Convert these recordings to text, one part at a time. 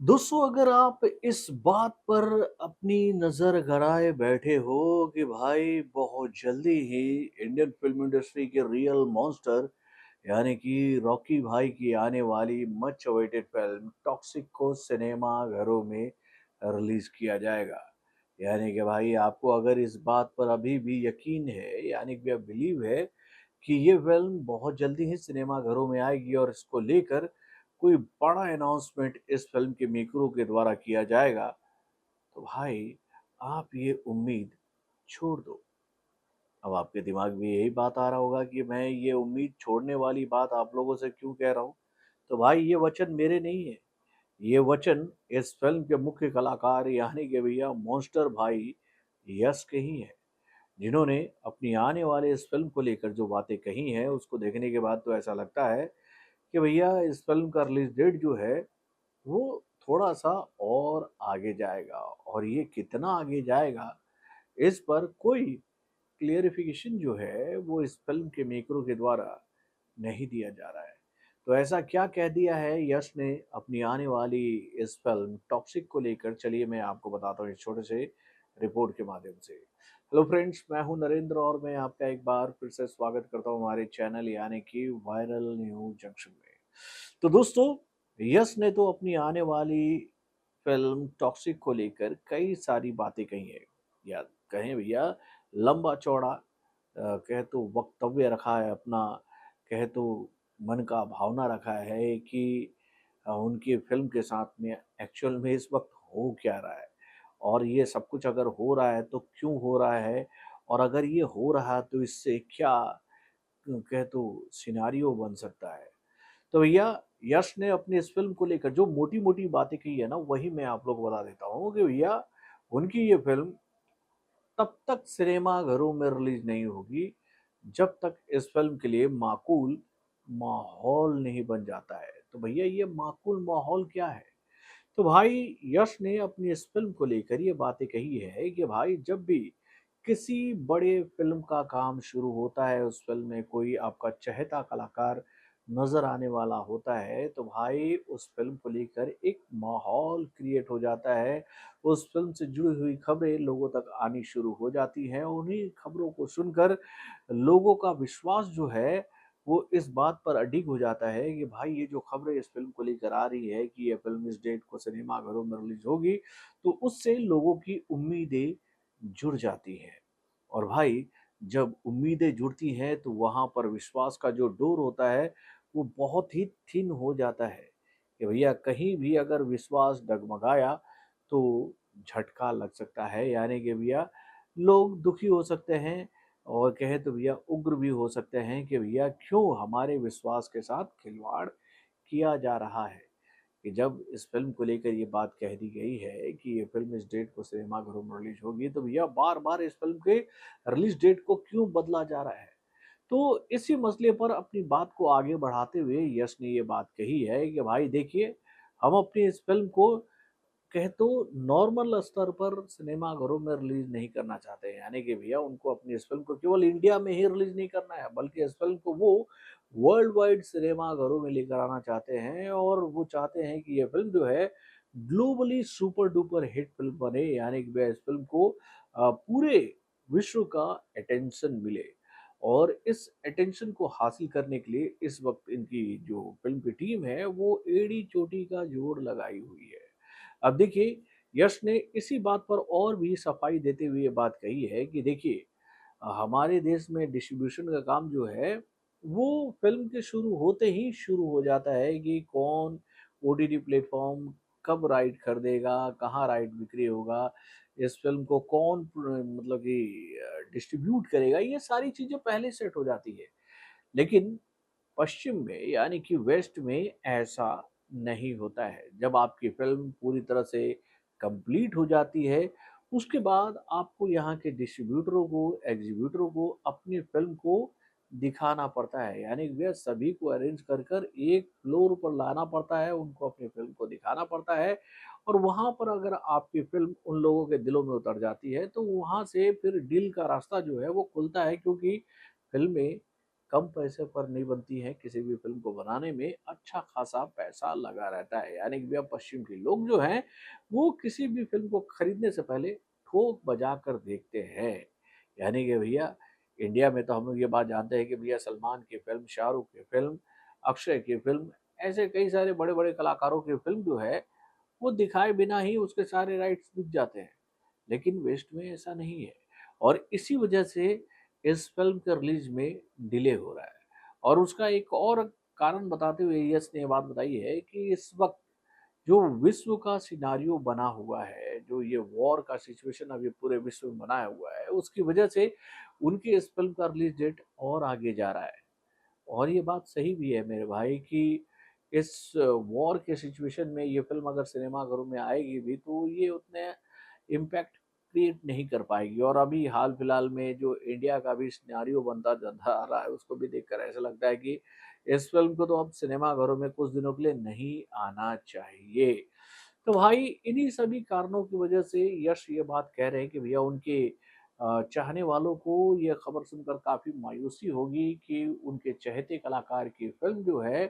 दोस्तों, अगर आप इस बात पर अपनी नज़र गड़ाए बैठे हो कि भाई बहुत जल्दी ही इंडियन फ़िल्म इंडस्ट्री के रियल मॉन्स्टर यानी कि रॉकी भाई की आने वाली मच अवेटेड फ़िल्म टॉक्सिक को सिनेमा घरों में रिलीज़ किया जाएगा। यानी कि भाई आपको अगर इस बात पर अभी भी यकीन है यानी कि बिलीव है कि ये फ़िल्म बहुत जल्दी ही सिनेमा घरों में आएगी और इसको लेकर कोई बड़ा अनाउंसमेंट इस फ़िल्म के मेकरों के द्वारा किया जाएगा, तो भाई आप ये उम्मीद छोड़ दो। अब आपके दिमाग में यही बात आ रहा होगा कि मैं ये उम्मीद छोड़ने वाली बात आप लोगों से क्यों कह रहा हूँ? तो भाई ये वचन मेरे नहीं है, ये वचन इस फ़िल्म के मुख्य कलाकार यानी कि भैया मॉन्स्टर भाई यश के ही हैं। जिन्होंने अपनी आने वाले इस फ़िल्म को लेकर जो बातें कही हैं, उसको देखने के बाद तो ऐसा लगता है कि भैया इस फ़िल्म का रिलीज़ डेट जो है, वो थोड़ा-सा और आगे जाएगा और ये कितना आगे जाएगा, इस पर कोई क्लियरिफ़िकेशन जो है, वो इस फ़िल्म के मेकरों के द्वारा नहीं दिया जा रहा है। तो ऐसा क्या कह दिया है यश ने अपनी आने वाली इस फ़िल्म टॉक्सिक को लेकर, चलिए मैं आपको बताता हूँ इस छोटे से रिपोर्ट के माध्यम से। हेलो फ्रेंड्स, मैं हूँ नरेंद्र और मैं आपका एक बार फिर से स्वागत करता हूँ हमारे चैनल यानी कि वायरल न्यूज़ जंक्शन में। तो दोस्तों, यश ने तो अपनी आने वाली फ़िल्म टॉक्सिक को लेकर कई सारी बातें कही हैं, या कहें भैया लंबा-चौड़ा कहें तो वक्तव्य रखा है अपना, कहें तो मन का भावना रखा है कि उनकी फ़िल्म के साथ में एक्चुअल में इस वक़्त हो क्या रहा है और ये सब कुछ अगर हो रहा है तो क्यों हो रहा है और अगर ये हो रहा है तो इससे क्या कहें तो सिनेरियो बन सकता है। तो भैया यश ने अपनी इस फ़िल्म को लेकर जो मोटी-मोटी बातें कही है ना, वही मैं आप लोग को बता देता हूँ कि भैया उनकी ये फ़िल्म तब तक सिनेमाघरों में रिलीज़ नहीं होगी, जब तक इस फ़िल्म के लिए माकूल माहौल नहीं बन जाता है। तो भैया ये माकूल माहौल क्या है? तो भाई यश ने अपनी इस फ़िल्म को लेकर ये बातें कही है कि भाई जब भी किसी बड़े फ़िल्म का काम शुरू होता है, उस फ़िल्म में कोई आपका चहेता कलाकार नज़र आने वाला होता है, तो भाई उस फ़िल्म को लेकर एक माहौल क्रिएट हो जाता है। उस फ़िल्म से जुड़ी हुई खबरें लोगों तक आनी शुरू हो जाती हैं। उन्हीं खबरों को सुनकर लोगों का विश्वास जो है वो इस बात पर अडिग हो जाता है कि भाई ये जो खबरें इस फ़िल्म को लेकर आ रही है कि ये फ़िल्म इस डेट को सिनेमाघरों में रिलीज़ होगी, तो उससे लोगों की उम्मीदें जुड़ जाती हैं। और भाई जब उम्मीदें जुड़ती हैं तो वहाँ पर विश्वास का जो डोर होता है, वो बहुत ही थिन हो जाता है कि भैया कहीं भी अगर विश्वास डगमगाया तो झटका लग सकता है। यानी कि भैया लोग दुखी हो सकते हैं और कहें तो भैया उग्र भी हो सकते हैं कि भैया क्यों हमारे विश्वास के साथ खिलवाड़ किया जा रहा है। कि जब इस फ़िल्म को लेकर ये बात कह दी गई है कि ये फ़िल्म इस डेट को सिनेमाघरों में रिलीज़ होगी, तो भैया बार-बार इस फ़िल्म के रिलीज़ डेट को क्यों बदला जा रहा है? तो इसी मसले पर अपनी बात को आगे बढ़ाते हुए यश ने ये बात कही है कि भाई देखिए, हम अपनी इस फ़िल्म को कहें तो नॉर्मल स्तर पर सिनेमाघरों में रिलीज़ नहीं करना चाहते हैं। यानी कि भैया उनको अपनी इस फ़िल्म को केवल इंडिया में ही रिलीज़ नहीं करना है, बल्कि इस फ़िल्म को वो वर्ल्ड वाइड सिनेमाघरों में लेकर आना चाहते हैं और वो चाहते हैं कि ये फ़िल्म जो है globally super duper hit film बने। यानी कि भैया इस फ़िल्म को पूरे विश्व का अटेंशन मिले और इस अटेंशन को हासिल करने के लिए इस वक़्त इनकी जो फ़िल्म की टीम है, वो एड़ी-चोटी का जोड़ लगाई हुई है। अब देखिए, यश ने इसी बात पर और भी सफाई देते हुए ये बात कही है कि देखिए हमारे देश में डिस्ट्रीब्यूशन का काम जो है, वो फ़िल्म के शुरू होते ही शुरू हो जाता है कि कौन ओटीटी प्लेटफ़ॉर्म कब राइट खरीदेगा, कहाँ राइट बिक्री होगा, इस फ़िल्म को कौन मतलब कि डिस्ट्रीब्यूट करेगा, ये सारी चीज़ें पहले सेट हो जाती है। लेकिन पश्चिम में यानी कि वेस्ट में ऐसा नहीं होता है। जब आपकी फ़िल्म पूरी तरह से कंप्लीट हो जाती है, उसके बाद आपको यहाँ के डिस्ट्रीब्यूटरों को, एग्ज़िब्यूटरों को अपनी फ़िल्म को दिखाना पड़ता है। यानी कि भैया सभी को अरेंज कर कर एक फ्लोर पर लाना पड़ता है, उनको अपनी फ़िल्म को दिखाना पड़ता है और वहाँ पर अगर आपकी फ़िल्म उन लोगों के दिलों में उतर जाती है, तो वहाँ से फिर डील का रास्ता जो है वो खुलता है क्योंकि फ़िल्में कम पैसे पर नहीं बनती हैं, किसी भी फ़िल्म को बनाने में अच्छा खासा पैसा लगा रहता है। यानी कि भैया पश्चिम के लोग जो हैं, वो किसी भी फ़िल्म को खरीदने से पहले ठोक बजा कर देखते हैं। यानी कि भैया इंडिया में तो हम लोग ये बात जानते हैं कि भैया सलमान की फ़िल्म, शाहरुख की फ़िल्म, अक्षय की फ़िल्म, ऐसे कई सारे बड़े-बड़े कलाकारों की फ़िल्म जो है, वो दिखाए बिना ही उसके सारे राइट्स बिक जाते हैं। लेकिन वेस्ट में ऐसा नहीं है और इसी वजह से इस फ़िल्म के रिलीज़ में डिले हो रहा है। और उसका एक और कारण बताते हुए यश ने ये बात बताई है कि इस वक़्त जो विश्व का सिनेरियो बना हुआ है, जो ये वॉर का सिचुएशन अभी पूरे विश्व में बना हुआ है, उसकी वजह से उनकी इस फ़िल्म का रिलीज़ डेट और आगे जा रहा है। और ये बात सही भी है मेरे भाई कि इस वॉर के सिचुएशन में ये फ़िल्म अगर सिनेमाघरों में आएगी भी तो ये उतने इम्पैक्ट क्रिएट नहीं कर पाएगी। और अभी हाल-फिलहाल में जो इंडिया का भी सिनेरियो बनता जा आ रहा है उसको भी देखकर ऐसा लगता है कि इस फ़िल्म को तो अब सिनेमाघरों में कुछ दिनों के लिए नहीं आना चाहिए। तो भाई इन्हीं सभी कारणों की वजह से यश ये बात कह रहे हैं कि भैया उनके चाहने वालों को ये खबर सुनकर काफ़ी मायूसी होगी कि उनके चहेते कलाकार की फ़िल्म जो है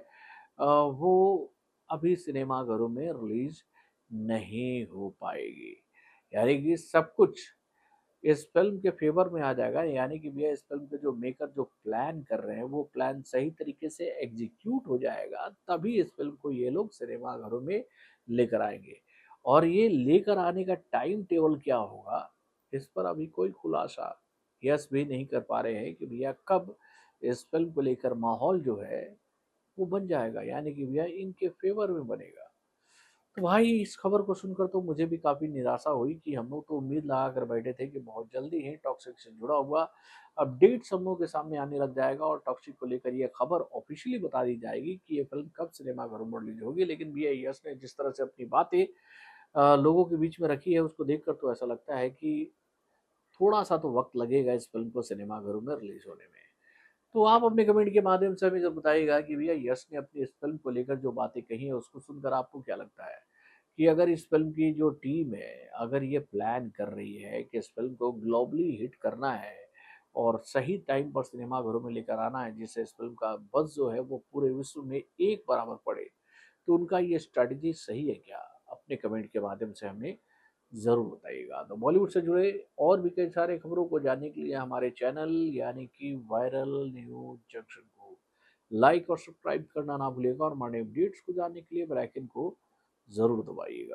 वो अभी सिनेमाघरों में रिलीज़ नहीं हो पाएगी। यानी कि सब कुछ इस फ़िल्म के फ़ेवर में आ जाएगा, यानी कि भैया इस फ़िल्म के जो मेकर जो प्लान कर रहे हैं, वो प्लान सही तरीके से एग्ज़ीक्यूट हो जाएगा, तभी इस फ़िल्म को ये लोग सिनेमाघरों में लेकर आएँगे। और ये लेकर आने का टाइम टेबल क्या होगा, इस पर अभी कोई खुलासा यस भी नहीं कर पा रहे हैं कि भैया कब इस फ़िल्म को लेकर माहौल जो है, वो बन जाएगा, यानी कि भैया इनके फ़ेवर में बनेगा। तो भाई इस खबर को सुनकर तो मुझे भी काफ़ी निराशा हुई कि हम लोग तो उम्मीद लगा कर बैठे थे कि बहुत जल्दी ही टॉक्सिक से जुड़ा हुआ अपडेट सब लोगों के सामने आने लग जाएगा और टॉक्सिक को लेकर ये खबर ऑफिशियली बता दी जाएगी कि ये फिल्म कब सिनेमाघरों में रिलीज होगी। लेकिन भैया यश ने जिस तरह से अपनी बातें लोगों के बीच में रखी है उसको देखकर तो ऐसा लगता है कि थोड़ा सा तो वक्त लगेगा इस फिल्म को सिनेमाघरों में रिलीज होने में। तो आप अपने कमेंट के माध्यम से हमें जब बताइएगा कि भैया यश ने अपनी इस फ़िल्म को लेकर जो बातें कही हैं, उसको सुनकर आपको क्या लगता है? कि अगर इस फ़िल्म की जो टीम है, अगर ये प्लान कर रही है कि इस फ़िल्म को ग्लोबली हिट करना है और सही टाइम पर सिनेमाघरों में लेकर आना है, जिससे इस फ़िल्म का बज़ जो है वो पूरे विश्व में एक बराबर पड़े, तो उनका ये स्ट्रैटेजी सही है क्या? अपने कमेंट के माध्यम से हमें ज़रूर बताइएगा। तो बॉलीवुड से जुड़े और भी कई सारे खबरों को जानने के लिए हमारे चैनल यानी कि वायरल न्यूज़ जंक्शन को लाइक और सब्सक्राइब करना ना भूलिएगा और हमारे अपडेट्स को जानने के लिए बेल आइकन को ज़रूर दबाइएगा।